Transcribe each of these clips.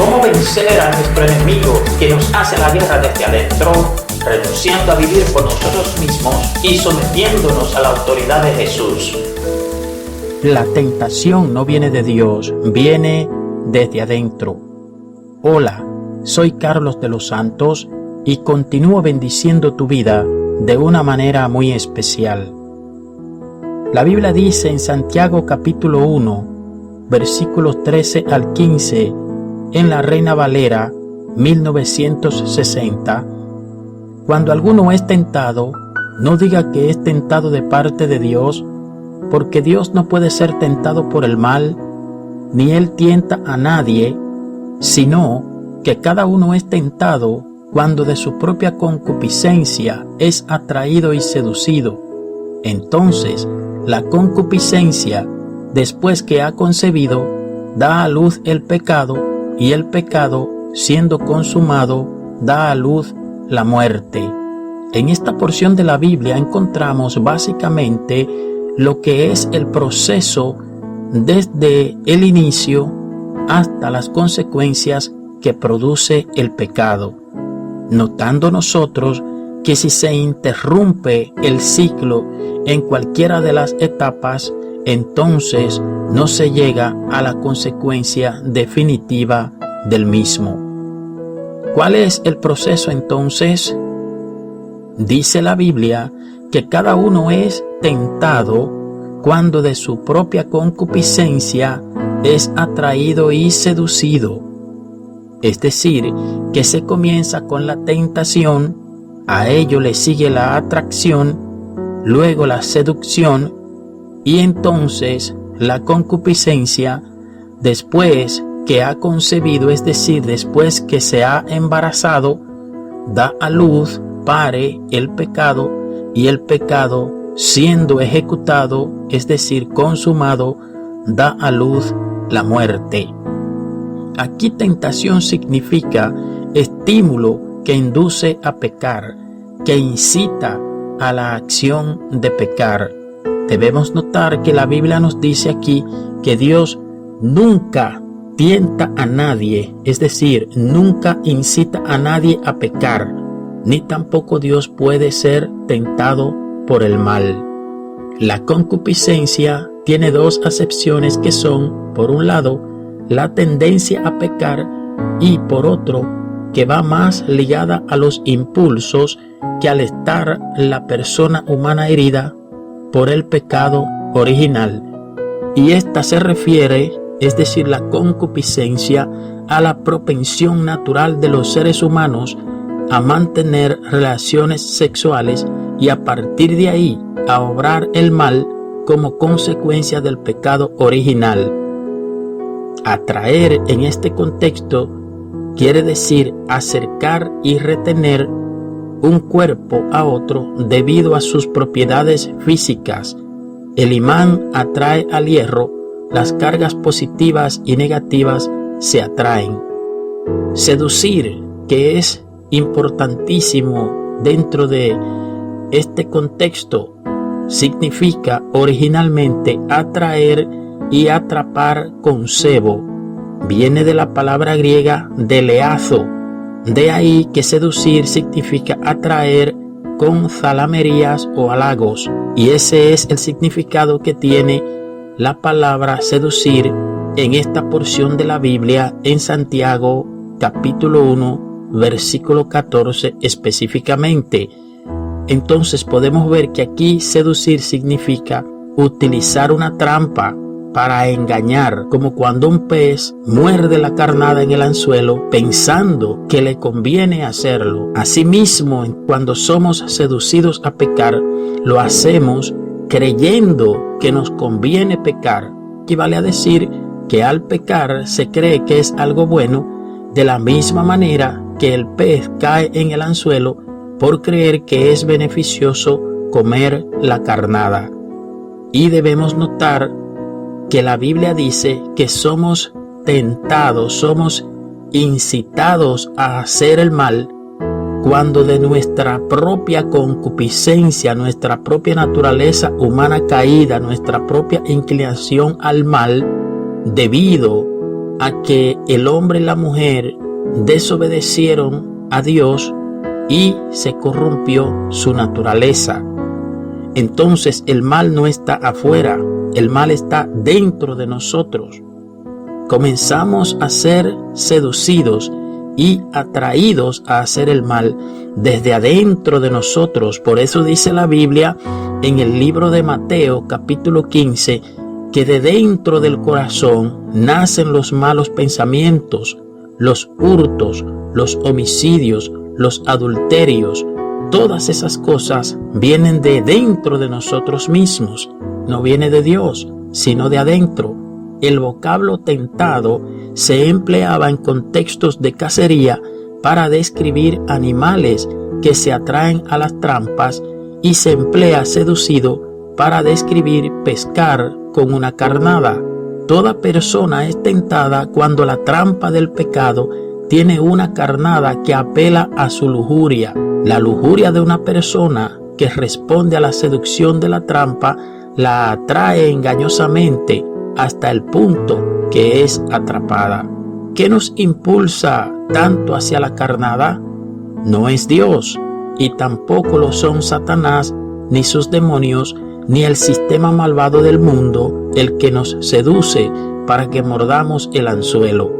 ¿Cómo vencer a nuestro enemigo que nos hace la guerra desde adentro? Renunciando a vivir por nosotros mismos y sometiéndonos a la autoridad de Jesús. La tentación no viene de Dios, viene desde adentro. Hola, soy Carlos de los Santos y continúo bendiciendo tu vida de una manera muy especial. La Biblia dice en Santiago capítulo 1, versículos 13 al 15, en la Reina Valera 1960, cuando alguno es tentado, no diga que es tentado de parte de Dios, porque Dios no puede ser tentado por el mal, ni Él tienta a nadie, sino que cada uno es tentado cuando de su propia concupiscencia es atraído y seducido. Entonces, la concupiscencia, después que ha concebido, da a luz el pecado, y el pecado, siendo consumado, da a luz la muerte. En esta porción de la Biblia encontramos básicamente lo que es el proceso desde el inicio hasta las consecuencias que produce el pecado, notando nosotros que si se interrumpe el ciclo en cualquiera de las etapas, entonces no se llega a la consecuencia definitiva del mismo. ¿Cuál es el proceso entonces? Dice la Biblia que cada uno es tentado cuando de su propia concupiscencia es atraído y seducido. Es decir, que se comienza con la tentación, a ello le sigue la atracción, luego la seducción y entonces la concupiscencia, después que ha concebido, es decir, después que se ha embarazado, da a luz, pare el pecado, y el pecado, siendo ejecutado, es decir, consumado, da a luz la muerte. Aquí tentación significa estímulo que induce a pecar, que incita a la acción de pecar. Debemos notar que la Biblia nos dice aquí que Dios nunca tienta a nadie, es decir, nunca incita a nadie a pecar, ni tampoco Dios puede ser tentado por el mal. La concupiscencia tiene dos acepciones que son, por un lado, la tendencia a pecar y por otro, que va más ligada a los impulsos que al estar la persona humana herida por el pecado original. Y esta se refiere, es decir, la concupiscencia, a la propensión natural de los seres humanos a mantener relaciones sexuales y a partir de ahí a obrar el mal como consecuencia del pecado original. Atraer en este contexto quiere decir acercar y retener un cuerpo a otro debido a sus propiedades físicas. El imán atrae al hierro, las cargas positivas y negativas se atraen. Seducir, que es importantísimo dentro de este contexto, significa originalmente atraer y atrapar con cebo. Viene de la palabra griega deleazo. De ahí que seducir significa atraer con zalamerías o halagos. Y ese es el significado que tiene la palabra seducir en esta porción de la Biblia en Santiago capítulo 1, versículo 14 específicamente. Entonces podemos ver que aquí seducir significa utilizar una trampa para engañar, como cuando un pez muerde la carnada en el anzuelo pensando que le conviene hacerlo. Asimismo, cuando somos seducidos a pecar, lo hacemos creyendo que nos conviene pecar. Equivale a decir que al pecar se cree que es algo bueno, de la misma manera que el pez cae en el anzuelo por creer que es beneficioso comer la carnada. Y debemos notar que la Biblia dice que somos tentados, somos incitados a hacer el mal cuando de nuestra propia concupiscencia, nuestra propia naturaleza humana caída, nuestra propia inclinación al mal, debido a que el hombre y la mujer desobedecieron a Dios y se corrompió su naturaleza. Entonces el mal no está afuera, el mal está dentro de nosotros. Comenzamos a ser seducidos y atraídos a hacer el mal desde adentro de nosotros. Por eso dice la Biblia en el libro de Mateo capítulo 15 que de dentro del corazón nacen los malos pensamientos, los hurtos, los homicidios, los adulterios. Todas esas cosas vienen de dentro de nosotros mismos. No viene de Dios, sino de adentro. El vocablo tentado se empleaba en contextos de cacería para describir animales que se atraen a las trampas y se emplea seducido para describir pescar con una carnada. Toda persona es tentada cuando la trampa del pecado tiene una carnada que apela a su lujuria. La lujuria de una persona que responde a la seducción de la trampa la atrae engañosamente hasta el punto que es atrapada. ¿Qué nos impulsa tanto hacia la carnada? No es Dios, y tampoco lo son Satanás, ni sus demonios, ni el sistema malvado del mundo, el que nos seduce para que mordamos el anzuelo.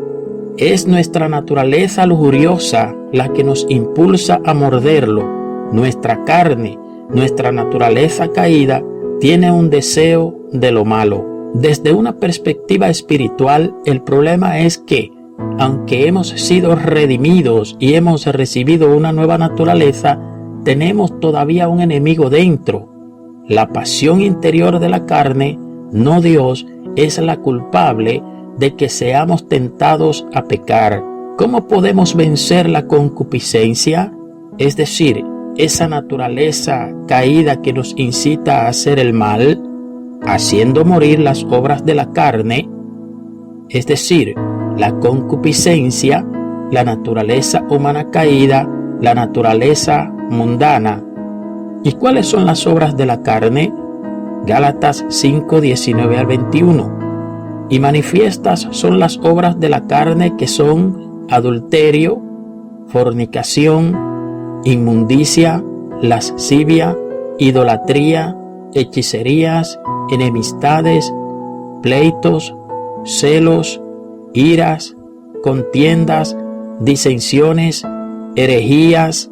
Es nuestra naturaleza lujuriosa la que nos impulsa a morderlo. Nuestra carne, nuestra naturaleza caída, tiene un deseo de lo malo. Desde una perspectiva espiritual, el problema es que, aunque hemos sido redimidos y hemos recibido una nueva naturaleza, tenemos todavía un enemigo dentro. La pasión interior de la carne, no Dios, es la culpable de que seamos tentados a pecar. ¿Cómo podemos vencer la concupiscencia? Es decir, esa naturaleza caída que nos incita a hacer el mal, haciendo morir las obras de la carne, es decir, la concupiscencia, la naturaleza humana caída, la naturaleza mundana. ¿Y cuáles son las obras de la carne? Gálatas 5, 19 al 21. Y manifiestas son las obras de la carne que son adulterio, fornicación, inmundicia, lascivia, idolatría, hechicerías, enemistades, pleitos, celos, iras, contiendas, disensiones, herejías,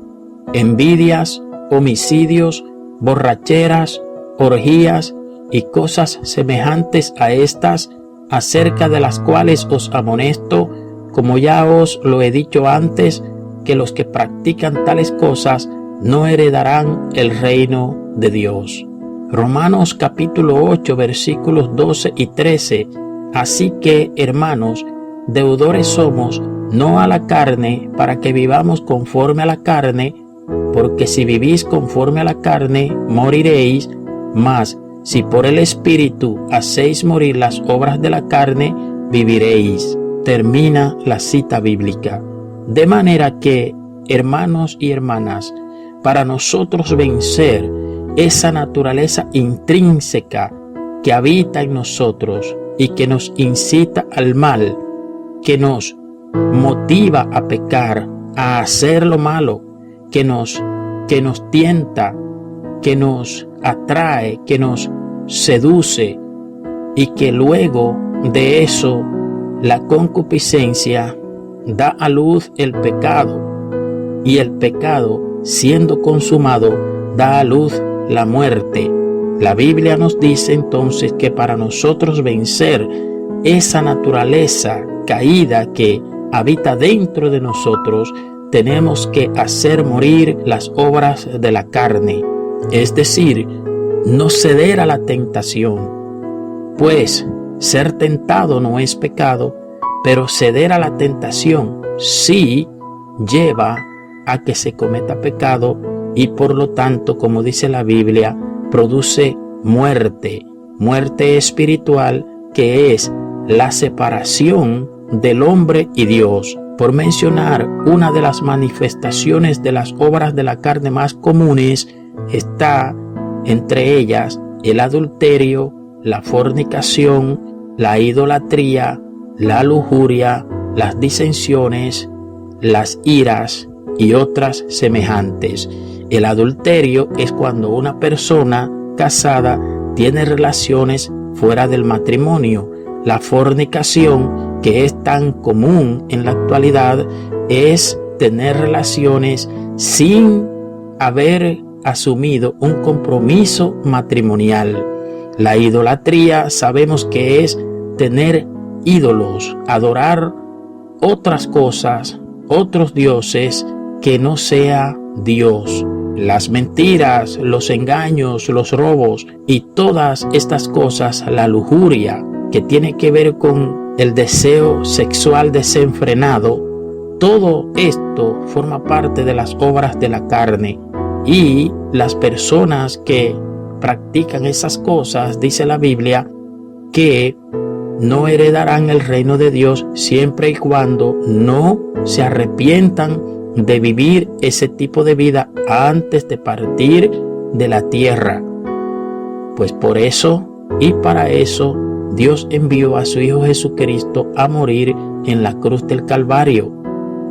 envidias, homicidios, borracheras, orgías y cosas semejantes a estas, acerca de las cuales os amonesto, como ya os lo he dicho antes, que los que practican tales cosas no heredarán el reino de Dios. Romanos capítulo 8 versículos 12 y 13. Así que, hermanos, deudores somos, no a la carne, para que vivamos conforme a la carne, porque si vivís conforme a la carne, moriréis, mas si por el Espíritu hacéis morir las obras de la carne, viviréis. Termina la cita bíblica. De manera que, hermanos y hermanas, para nosotros vencer esa naturaleza intrínseca que habita en nosotros y que nos incita al mal, que nos motiva a pecar, a hacer lo malo, que nos tienta, que nos atrae, que nos seduce, y que luego de eso la concupiscencia da a luz el pecado, y el pecado, siendo consumado, da a luz la muerte. La Biblia nos dice entonces que para nosotros vencer esa naturaleza caída que habita dentro de nosotros, tenemos que hacer morir las obras de la carne, es decir, no ceder a la tentación, pues ser tentado no es pecado, pero ceder a la tentación sí lleva a que se cometa pecado y por lo tanto, como dice la Biblia, produce muerte espiritual, que es la separación del hombre y Dios. Por mencionar una de las manifestaciones de las obras de la carne más comunes, está entre ellas el adulterio, la fornicación, la idolatría, la lujuria, las disensiones, las iras y otras semejantes. El adulterio es cuando una persona casada tiene relaciones fuera del matrimonio. La fornicación, que es tan común en la actualidad, es tener relaciones sin haber asumido un compromiso matrimonial. La idolatría sabemos que es tener ídolos, adorar otras cosas, otros dioses que no sea Dios. Las mentiras, los engaños, los robos y todas estas cosas, la lujuria que tiene que ver con el deseo sexual desenfrenado, todo esto forma parte de las obras de la carne. Y las personas que practican esas cosas, dice la Biblia, que no heredarán el reino de Dios siempre y cuando no se arrepientan de vivir ese tipo de vida antes de partir de la tierra. Pues por eso y para eso Dios envió a su Hijo Jesucristo a morir en la cruz del Calvario.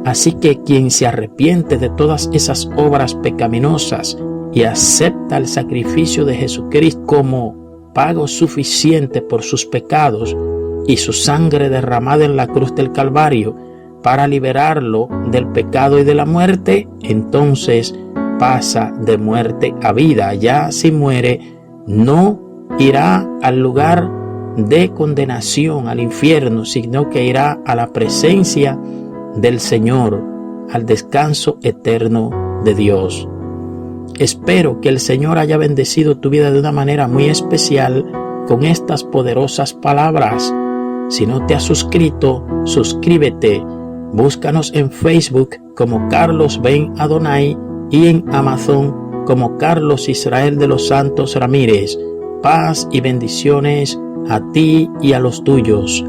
Así que quien se arrepiente de todas esas obras pecaminosas y acepta el sacrificio de Jesucristo como pago suficiente por sus pecados y su sangre derramada en la cruz del Calvario para liberarlo del pecado y de la muerte, entonces pasa de muerte a vida. Ya si muere, no irá al lugar de condenación, al infierno, sino que irá a la presencia del Señor, al descanso eterno de Dios. Espero que el Señor haya bendecido tu vida de una manera muy especial con estas poderosas palabras. Si no te has suscrito, suscríbete. Búscanos en Facebook como Carlos Ben Adonai y en Amazon como Carlos Israel de los Santos Ramírez. Paz y bendiciones a ti y a los tuyos.